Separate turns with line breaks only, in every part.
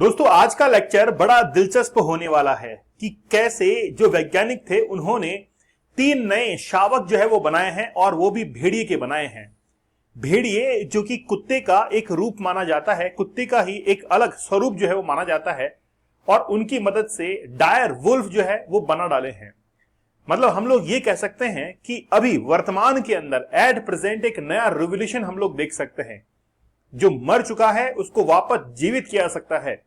दोस्तों आज का लेक्चर बड़ा दिलचस्प होने वाला है कि कैसे जो वैज्ञानिक थे उन्होंने 3 नए शावक जो है वो बनाए हैं और वो भी भेड़िए के बनाए हैं। भेड़िए जो कि कुत्ते का एक रूप माना जाता है, कुत्ते का ही एक अलग स्वरूप जो है वो माना जाता है और उनकी मदद से डायर वुल्फ जो है वो बना डाले हैं। मतलब हम लोग ये कह सकते हैं कि अभी वर्तमान के अंदर एट प्रेजेंट एक नया रिवोल्यूशन हम लोग देख सकते हैं। जो मर चुका है उसको वापस जीवित किया जा सकता है।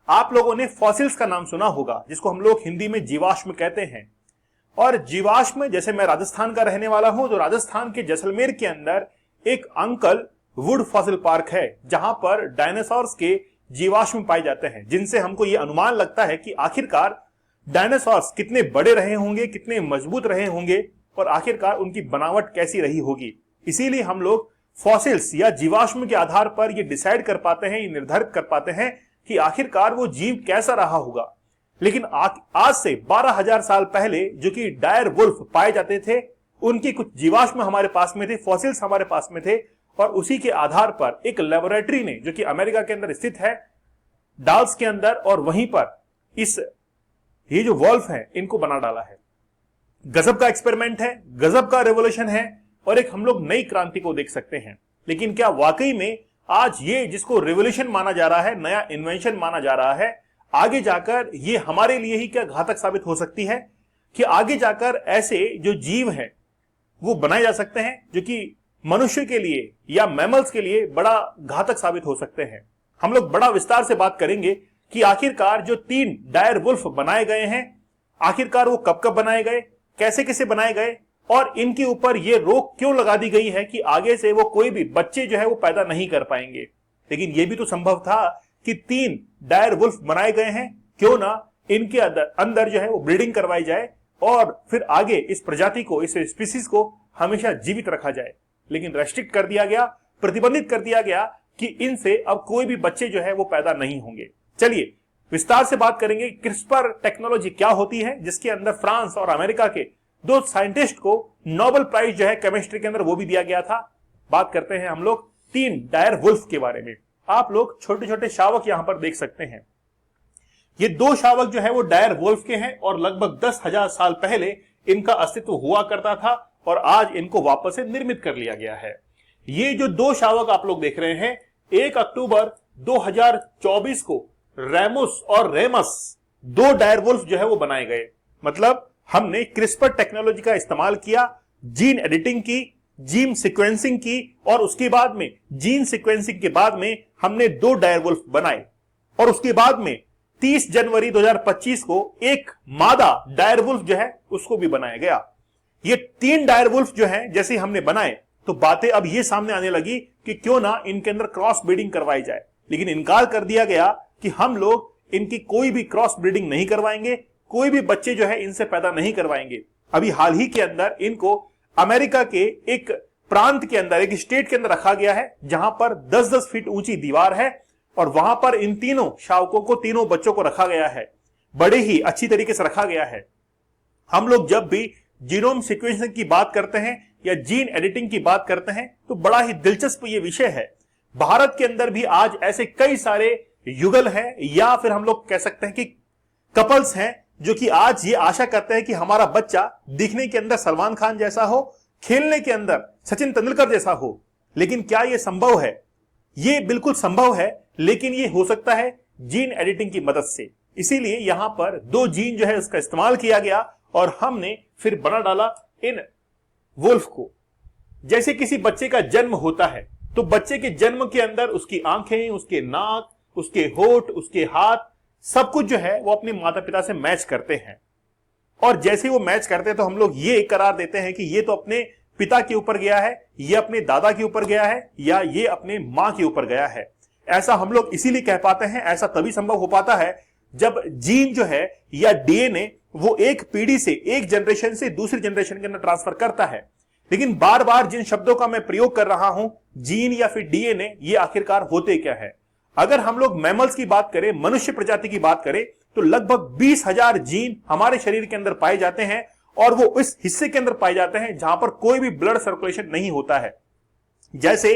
आप लोगों ने फॉसिल्स का नाम सुना होगा, जिसको हम लोग हिंदी में जीवाश्म कहते हैं। और जीवाश्म, जैसे मैं राजस्थान का रहने वाला हूं, तो राजस्थान के जैसलमेर के अंदर एक अंकल वुड फॉसिल पार्क है, जहां पर डायनासोर्स के जीवाश्म पाए जाते हैं, जिनसे हमको यह अनुमान लगता है कि आखिरकार डायनासोर्स कितने बड़े रहे होंगे, कितने मजबूत रहे होंगे और आखिरकार उनकी बनावट कैसी रही होगी। इसीलिए हम लोग फॉसिल्स या जीवाश्म के आधार पर यह डिसाइड कर पाते हैं, ये निर्धारित कर पाते हैं कि आखिरकार वो जीव कैसा रहा होगा। लेकिन आज से 12,000 साल पहले जो कि डायर वुल्फ पाए जाते थे, उनकी कुछ जीवाश्म हमारे पास में थे, फॉसिल्स हमारे पास में थे और उसी के आधार पर एक लेबोरेटरी ने, जो कि अमेरिका के अंदर स्थित है, डाल्स के अंदर, और वहीं पर ये जो वुल्फ है इनको बना डाला है। गजब का एक्सपेरिमेंट है, गजब का रेवोल्यूशन है और एक हम लोग नई क्रांति को देख सकते हैं। लेकिन क्या वाकई में आज ये जिसको रेवोल्यूशन माना जा रहा है, नया इन्वेंशन माना जा रहा है, आगे जाकर ये हमारे लिए ही क्या घातक साबित हो सकती है कि आगे जाकर ऐसे जो जीव हैं वो बनाए जा सकते हैं जो कि मनुष्य के लिए या मैमल्स के लिए बड़ा घातक साबित हो सकते हैं। हम लोग बड़ा विस्तार से बात करेंगे कि आखिरकार जो 3 डायर वुल्फ बनाए गए हैं, आखिरकार वो कब कब बनाए गए, कैसे कैसे बनाए गए और इनके ऊपर ये रोक क्यों लगा दी गई है कि आगे से वो कोई भी बच्चे जो है वो पैदा नहीं कर पाएंगे। लेकिन ये भी तो संभव था कि 3 डायर वुल्फ बनाए गए हैं, क्यों ना इनके अंदर जो है वो ब्रीडिंग करवाई जाए और फिर आगे इस प्रजाति को, इस स्पीसीज को हमेशा जीवित रखा जाए। लेकिन रेस्ट्रिक्ट कर दिया गया, प्रतिबंधित कर दिया गया कि इनसे अब कोई भी बच्चे जो है वो पैदा नहीं होंगे। चलिए विस्तार से बात करेंगे क्रिस्पर टेक्नोलॉजी क्या होती है, जिसके अंदर फ्रांस और अमेरिका के 2 साइंटिस्ट को नोबेल प्राइज जो है केमिस्ट्री के अंदर वो भी दिया गया था। बात करते हैं हम लोग 3 डायर वुल्फ के बारे में। आप लोग छोटे छोटे शावक यहां पर देख सकते हैं। ये 2 शावक जो है वो डायर वुल्फ के हैं और लगभग 10,000 साल पहले इनका अस्तित्व हुआ करता था और आज इनको वापस से निर्मित कर लिया गया है। ये जो 2 शावक आप लोग देख रहे हैं, 1 अक्टूबर 2024 को रेमुस और रेमस 2 डायर वुल्फ जो है वो बनाए गए। मतलब हमने क्रिस्पर टेक्नोलॉजी का इस्तेमाल किया, जीन एडिटिंग की, जीन सीक्वेंसिंग की और उसके बाद में जीन सीक्वेंसिंग के बाद में हमने 2 डायर वुल्फ बनाए और उसके बाद में 30 जनवरी 2025 को एक मादा डायर वुल्फ जो है उसको भी बनाया गया। ये 3 डायर वुल्फ जो है जैसे हमने बनाए तो बातें अब ये सामने आने लगी कि क्यों ना इनके अंदर क्रॉस ब्रीडिंग करवाई जाए। लेकिन इनकार कर दिया गया कि हम लोग इनकी कोई भी क्रॉस ब्रीडिंग नहीं करवाएंगे, कोई भी बच्चे जो है इनसे पैदा नहीं करवाएंगे। अभी हाल ही के अंदर इनको अमेरिका के एक प्रांत के अंदर, एक स्टेट के अंदर रखा गया है, जहां पर 10-10 फीट ऊंची दीवार है और वहां पर इन तीनों शावकों को, तीनों बच्चों को रखा गया है। बड़े ही अच्छी तरीके से रखा गया है। हम लोग जब भी जीनोम सीक्वेंसिंग की बात करते हैं या जीन एडिटिंग की बात करते हैं तो बड़ा ही दिलचस्प ये विषय है। भारत के अंदर भी आज ऐसे कई सारे युगल हैं या फिर हम लोग कह सकते हैं कि कपल्स हैं जो कि आज ये आशा करते हैं कि हमारा बच्चा दिखने के अंदर सलमान खान जैसा हो, खेलने के अंदर सचिन तेंदुलकर जैसा हो। लेकिन क्या यह संभव है? ये बिल्कुल संभव है, लेकिन ये हो सकता है जीन एडिटिंग की मदद से। इसीलिए यहां पर 2 जीन जो है उसका इस्तेमाल किया गया और हमने फिर बना डाला इन वुल्फ को। जैसे किसी बच्चे का जन्म होता है तो बच्चे के जन्म के अंदर उसकी आंखें, उसके नाक, उसके होठ, उसके हाथ, सब कुछ जो है वो अपने माता पिता से मैच करते हैं। और जैसे वो मैच करते हैं तो हम लोग ये करार देते हैं कि ये तो अपने पिता के ऊपर गया है, ये अपने दादा के ऊपर गया है या ये अपने मां के ऊपर गया है। ऐसा हम लोग इसीलिए कह पाते हैं, ऐसा तभी संभव हो पाता है जब जीन जो है या डीएनए वो एक पीढ़ी से, एक जनरेशन से दूसरी जनरेशन के अंदर ट्रांसफर करता है। लेकिन बार बार जिन शब्दों का मैं प्रयोग कर रहा हूं, जीन या फिर डीएनए, ये आखिरकार होते क्या है? अगर हम लोग मैमल्स की बात करें, मनुष्य प्रजाति की बात करें, तो लगभग 20,000 जीन हमारे शरीर के अंदर पाए जाते हैं और वो इस हिस्से के अंदर पाए जाते हैं जहां पर कोई भी ब्लड सर्कुलेशन नहीं होता है। जैसे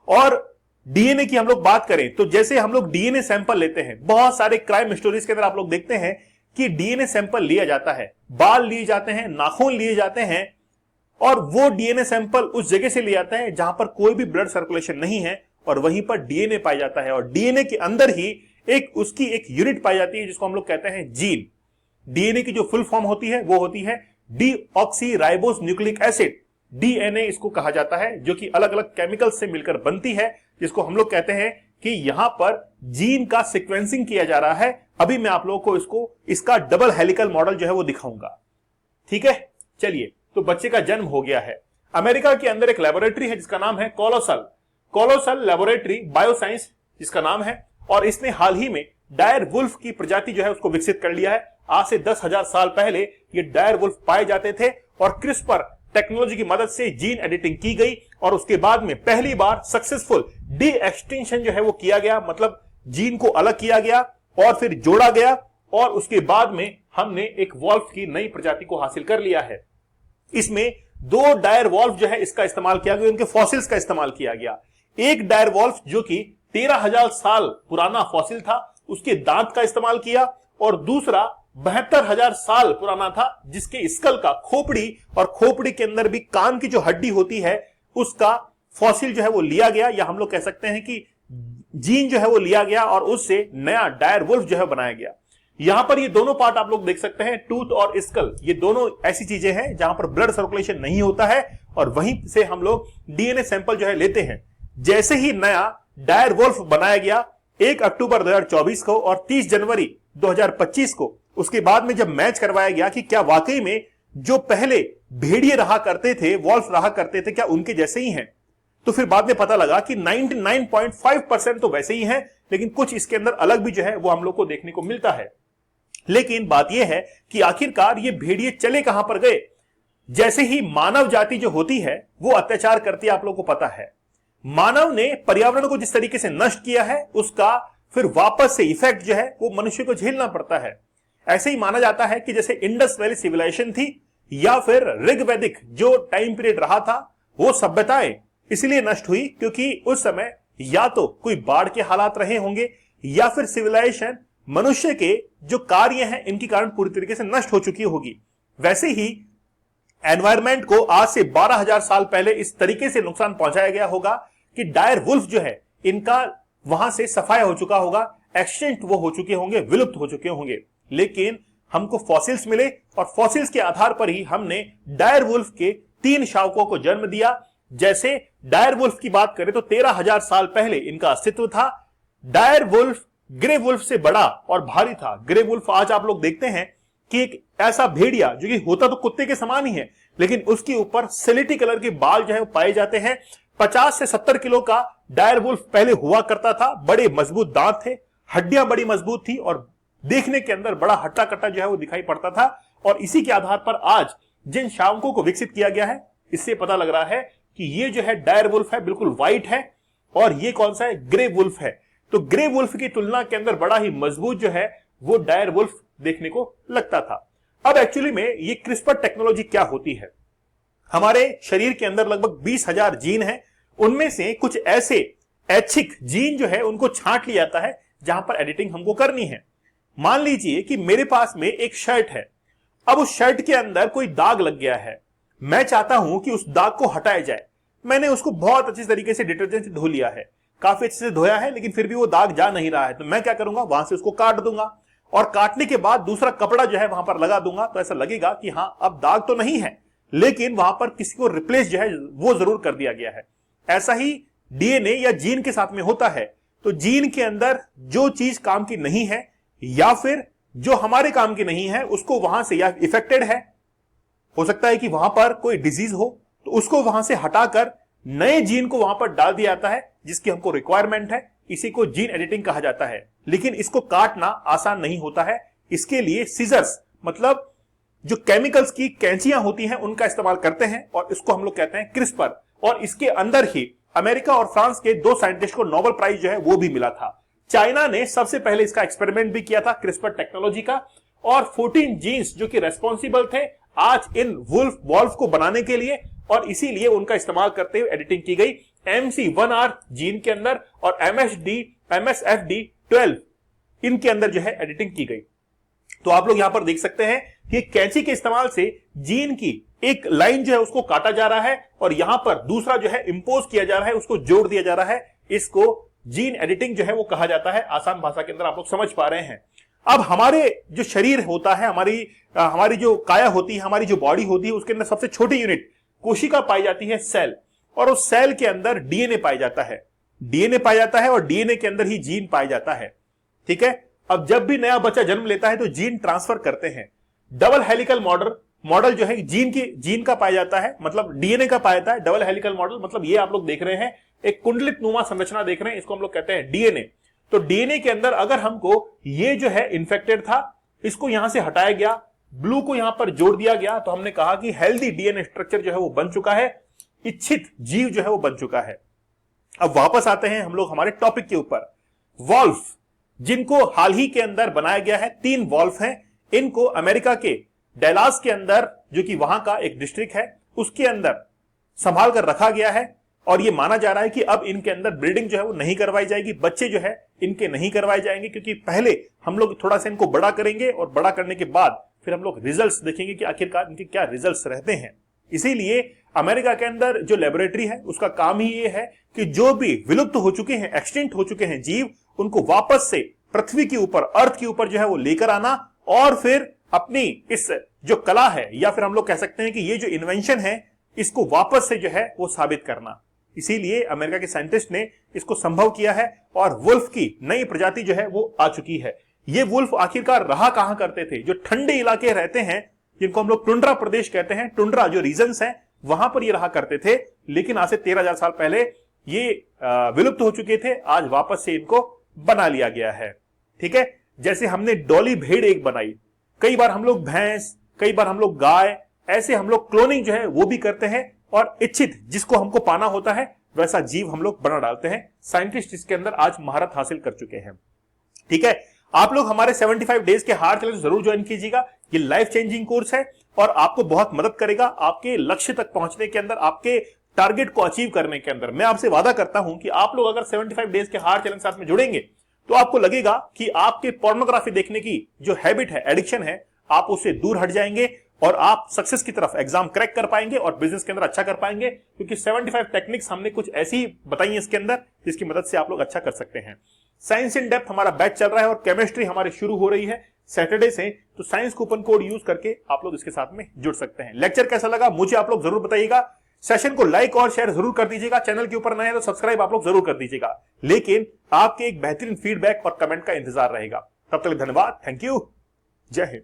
और डीएनए की हम लोग बात करें तो जैसे हम लोग डीएनए सैंपल लेते हैं, बहुत सारे क्राइम स्टोरीज के अंदर आप लोग देखते हैं कि डीएनए सैंपल लिया जाता है, बाल लिए जाते हैं, नाखून लिए जाते हैं, और वो डीएनए सैंपल उस जगह से लिया जाता है जहां पर कोई भी ब्लड सर्कुलेशन नहीं है, और वहीं पर डीएनए पाया जाता है। और डीएनए के अंदर ही उसकी एक यूनिट पाई जाती है जिसको हम लोग कहते हैं जीन। डीएनए की जो फुल फॉर्म होती है वो होती है डीऑक्सीराइबोस न्यूक्लिक एसिड, डीएनए इसको कहा जाता है, जो कि अलग अलग केमिकल्स से मिलकर बनती है, जिसको हम लोग कहते हैं कि यहां पर जीन का सीक्वेंसिंग किया जा रहा है। अभी मैं आप लोगों को इसका डबल हेलिकल मॉडल जो है वो दिखाऊंगा। ठीक है, चलिए, तो बच्चे का जन्म हो गया है। अमेरिका के अंदर एक लेबोरेटरी है जिसका नाम है कोलोसल लेबोरेटरी बायोसाइंस जिसका नाम है, और इसने हाल ही में डायर वुल्फ की प्रजाति जो है उसको विकसित कर लिया है। आज से 10,000 साल पहले ये डायर वुल्फ पाए जाते थे, और क्रिस्पर टेक्नोलॉजी की मदद से जीन एडिटिंग की गई, और उसके बाद में पहली बार सक्सेसफुल डी एक्सटिंक्शन जो है वो किया गया, मतलब जीन को अलग किया गया और फिर जोड़ा गया, और उसके बाद में हमने एक वॉल्फ की नई प्रजाति को हासिल कर लिया है। इसमें 2 डायर वॉल्फ जो है इसका इस्तेमाल किया गया, उनके फॉसिल्स का इस्तेमाल किया गया। एक डायर वॉल्फ जो कि 13,000 साल पुराना फॉसिल था, उसके दांत का इस्तेमाल किया, और दूसरा 72,000 साल पुराना था जिसके स्कल का खोपड़ी, और खोपड़ी के अंदर भी कान की जो हड्डी होती है उसका फॉसिल जो है वो लिया गया, या हम लोग कह सकते हैं कि जीन जो है वो लिया गया, और उससे नया डायर वुल्फ जो है बनाया गया। यहां पर ये दोनों पार्ट आप लोग देख सकते हैं, टूथ और स्कल, ये दोनों ऐसी चीजें हैं जहां पर ब्लड सर्कुलेशन नहीं होता है, और वहीं से हम लोग डीएनए सैंपल जो है लेते हैं। जैसे ही नया डायर वुल्फ बनाया गया 1 अक्टूबर 2024 को और 30 जनवरी 2025 को, उसके बाद में जब मैच करवाया गया कि क्या वाकई में जो पहले भेड़िए रहा करते थे, वॉल्फ रहा करते थे, क्या उनके जैसे ही हैं, तो फिर बाद में पता लगा कि 99.5% तो वैसे ही हैं, लेकिन कुछ इसके अंदर अलग भी जो है वो हम लोग को देखने को मिलता है। लेकिन बात यह है कि आखिरकार ये भेड़िए चले कहां पर गए। जैसे ही मानव जाति जो होती है वो अत्याचार करती है, आप लोगों को पता है, मानव ने पर्यावरण को जिस तरीके से नष्ट किया है उसका फिर वापस से इफेक्ट जो है वो मनुष्य को झेलना पड़ता है। ऐसे ही माना जाता है कि जैसे इंडस वैली सिविलाइजेशन थी या फिर ऋग्वैदिक जो टाइम पीरियड रहा था, वो सभ्यताएं इसलिए नष्ट हुई क्योंकि उस समय या तो कोई बाढ़ के हालात रहे होंगे, या फिर सिविलाइजेशन मनुष्य के जो कार्य हैं इनके कारण पूरी तरीके से नष्ट हो चुकी होगी। वैसे ही एनवायरमेंट को आज से 12,000 साल पहले इस तरीके से नुकसान पहुंचाया गया होगा कि डायर वुल्फ जो है इनका वहां से सफाया हो चुका होगा, एक्सटिंक्ट वो हो चुके होंगे, विलुप्त हो चुके होंगे। लेकिन हमको फॉसिल्स मिले, और फॉसिल्स के आधार पर ही हमने डायर वुल्फ के 3 शावकों को जन्म दिया। जैसे डायर वुल्फ की बात करें तो 13,000 साल पहले इनका अस्तित्व था। डायर वुल्फ ग्रे वुल्फ से बड़ा और भारी था। ग्रे वुल्फ आज आप लोग देखते हैं कि एक ऐसा भेड़िया जो कि होता तो कुत्ते के समान ही है, लेकिन उसके ऊपर सिलेटी कलर के बाल जो है पाए जाते हैं। 50 से 70 किलो का डायर वुल्फ पहले हुआ करता था। बड़े मजबूत दांत थे, हड्डियां बड़ी मजबूत थी, और देखने के अंदर बड़ा हट्टा कट्टा जो है वो दिखाई पड़ता था। और इसी के आधार पर आज जिन शावकों को विकसित किया गया है, इससे पता लग रहा है कि ये जो है डायर वुल्फ है, बिल्कुल व्हाइट है, और ये कौन सा है, ग्रे वुल्फ है। तो ग्रे वुल्फ की तुलना के अंदर बड़ा ही मजबूत जो है वो डायर वुल्फ देखने को लगता था। अब एक्चुअली में ये क्रिस्पर टेक्नोलॉजी क्या होती है। हमारे शरीर के अंदर लगभग 20,000 जीन है, उनमें से कुछ ऐसे ऐच्छिक जीन जो है उनको छांट लिया जाता है जहां पर एडिटिंग हमको करनी है। मान लीजिए कि मेरे पास में एक शर्ट है, अब उस शर्ट के अंदर कोई दाग लग गया है, मैं चाहता हूं कि उस दाग को हटाया जाए। मैंने उसको बहुत अच्छी तरीके से डिटर्जेंट से धो लिया है, काफी अच्छे से धोया है, लेकिन फिर भी वो दाग जा नहीं रहा है, तो मैं क्या करूंगा, वहां से उसको काट दूंगा, और काटने के बाद दूसरा कपड़ा जो है वहां पर लगा दूंगा, तो ऐसा लगेगा कि हाँ अब दाग तो नहीं है, लेकिन वहां पर किसी को रिप्लेस जो है वो जरूर कर दिया गया है। ऐसा ही डीएनए या जीन के साथ में होता है। तो जीन के अंदर जो चीज काम की नहीं है या फिर जो हमारे काम की नहीं है उसको वहां से, या इफेक्टेड है, हो सकता है कि वहां पर कोई डिजीज हो, तो उसको वहां से हटाकर नए जीन को वहां पर डाल दिया जाता है जिसकी हमको रिक्वायरमेंट है। इसी को जीन एडिटिंग कहा जाता है। लेकिन इसको काटना आसान नहीं होता है, इसके लिए सीजर्स मतलब जो केमिकल्स की कैंचियां होती हैं उनका इस्तेमाल करते हैं, और इसको हम लोग कहते हैं क्रिस्पर। और इसके अंदर ही अमेरिका और फ्रांस के 2 साइंटिस्ट को नोबेल प्राइज जो है वो भी मिला था। चाइना ने सबसे पहले इसका एक्सपेरिमेंट भी किया था क्रिस्पर टेक्नोलॉजी का, और 14 जीन्स जो कि रेस्पॉन्सिबल थे आज इन वुल्फ को बनाने के लिए, और इसीलिए उनका इस्तेमाल करते हुए एडिटिंग की गई MC1R जीन के अंदर और MSFD12 इनके अंदर जो है एडिटिंग की गई। तो आप लोग यहां पर देख सकते हैं कि कैंची के इस्तेमाल से जीन की एक लाइन जो है उसको काटा जा रहा है और यहां पर दूसरा जो है इंपोज किया जा रहा है, उसको जोड़ दिया जा रहा है। इसको जीन एडिटिंग जो है वो कहा जाता है। आसान भाषा के अंदर आप लोग समझ पा रहे हैं। अब हमारे जो शरीर होता है, हमारी जो काया होती है, हमारी जो बॉडी होती है, उसके अंदर सबसे छोटी यूनिट कोशिका पाई जाती है, सेल। और उस सेल के अंदर डीएनए पाया जाता है और डीएनए के अंदर ही जीन पाया जाता है। ठीक है। अब जब भी नया बच्चा जन्म लेता है तो जीन ट्रांसफर करते हैं। डबल हेलिकल मॉडल जो है जीन का पाया जाता है, मतलब डीएनए का पाया जाता है। डबल हेलिकल मॉडल मतलब ये आप लोग देख रहे हैं, एक कुंडलित नुमा संरचना देख रहे हैं, इसको हम लोग कहते हैं डीएनए। तो डीएनए के अंदर अगर हमको ये जो है इन्फेक्टेड था, इसको यहां से हटाया गया, ब्लू को यहां पर जोड़ दिया गया, तो हमने कहा कि हेल्दी डीएनए स्ट्रक्चर जो है वो बन चुका है, इच्छित जीव जो है वो बन चुका है। अब वापस आते हैं हम लोग हमारे टॉपिक के ऊपर। वॉल्फ, जिनको हाल ही के अंदर बनाया गया है, 3 वॉल्फ हैं। इनको अमेरिका के डैलास के अंदर, जो कि वहां का एक डिस्ट्रिक्ट है, उसके अंदर संभाल कर रखा गया है। और यह माना जा रहा है कि अब इनके अंदर ब्रीडिंग जो है वो नहीं करवाई जाएगी, बच्चे जो है इनके नहीं करवाए जाएंगे, क्योंकि पहले हम लोग थोड़ा सा इनको बड़ा करेंगे और बड़ा करने के बाद फिर हम लोग रिजल्ट्स देखेंगे कि आखिरकार इनके क्या रिजल्ट्स रहते हैं। इसीलिए अमेरिका के अंदर जो लेबोरेटरी है उसका काम ही ये है कि जो भी विलुप्त हो चुके हैं, एक्सटिंक्ट हो चुके हैं जीव, उनको वापस से पृथ्वी के ऊपर, अर्थ के ऊपर जो है वो लेकर आना और फिर अपनी इस जो कला है, या फिर हम लोग कह सकते हैं कि ये जो इन्वेंशन है, इसको वापस से जो है वो साबित करना। इसीलिए अमेरिका के साइंटिस्ट ने इसको संभव किया है और वुल्फ की नई प्रजाति जो है वो आ चुकी है। ये वुल्फ आखिरकार रहा कहां करते थे? जो ठंडे इलाके रहते हैं, जिनको हम लोग टुंड्रा प्रदेश कहते हैं, टुंड्रा जो रीजन्स हैं, वहां पर ये रहा करते थे। लेकिन आज से 13,000 साल पहले ये विलुप्त हो चुके थे। आज वापस से इनको बना लिया गया है। ठीक है। जैसे हमने डॉली भेड़ एक बनाई, कई बार हम लोग भैंस, कई बार हम लोग गाय, ऐसे हम लोग क्लोनिंग जो है वो भी करते हैं और इच्छित जिसको हमको पाना होता है वैसा जीव हम लोग बना डालते हैं। साइंटिस्ट इसके अंदर आज महारत हासिल कर चुके हैं। ठीक है। आप लोग हमारे 75 डेज के हार्ड चैलेंज जरूर ज्वाइन कीजिएगा। ये लाइफ चेंजिंग कोर्स है और आपको बहुत मदद करेगा आपके लक्ष्य तक पहुंचने के अंदर, आपके टारगेट को अचीव करने के अंदर। मैं आपसे वादा करता हूं कि आप लोग अगर 75 डेज के हार्ड चैलेंज साथ में जुड़ेंगे तो आपको लगेगा कि आपके पोर्नोग्राफी देखने की जो हैबिट है, एडिक्शन है, आप उससे दूर हट जाएंगे और आप सक्सेस की तरफ एग्जाम क्रैक कर पाएंगे और बिजनेस के अंदर अच्छा कर पाएंगे। क्योंकि 75 टेक्निक्स हमने कुछ ऐसी बताई है इसके अंदर जिसकी मदद से आप लोग अच्छा कर सकते हैं। साइंस इन डेप्थ हमारा बैच चल रहा है और केमिस्ट्री हमारी शुरू हो रही है सैटरडे से। तो साइंस कूपन कोड यूज करके आप लोग इसके साथ में जुड़ सकते हैं। लेक्चर कैसा लगा मुझे आप लोग जरूर बताइएगा। सेशन को लाइक और शेयर जरूर कर दीजिएगा। चैनल के ऊपर नए हैं तो सब्सक्राइब आप लोग जरूर कर दीजिएगा। लेकिन आपके एक बेहतरीन फीडबैक और कमेंट का इंतजार रहेगा। तब तक धन्यवाद। Thank you. जय हिंद।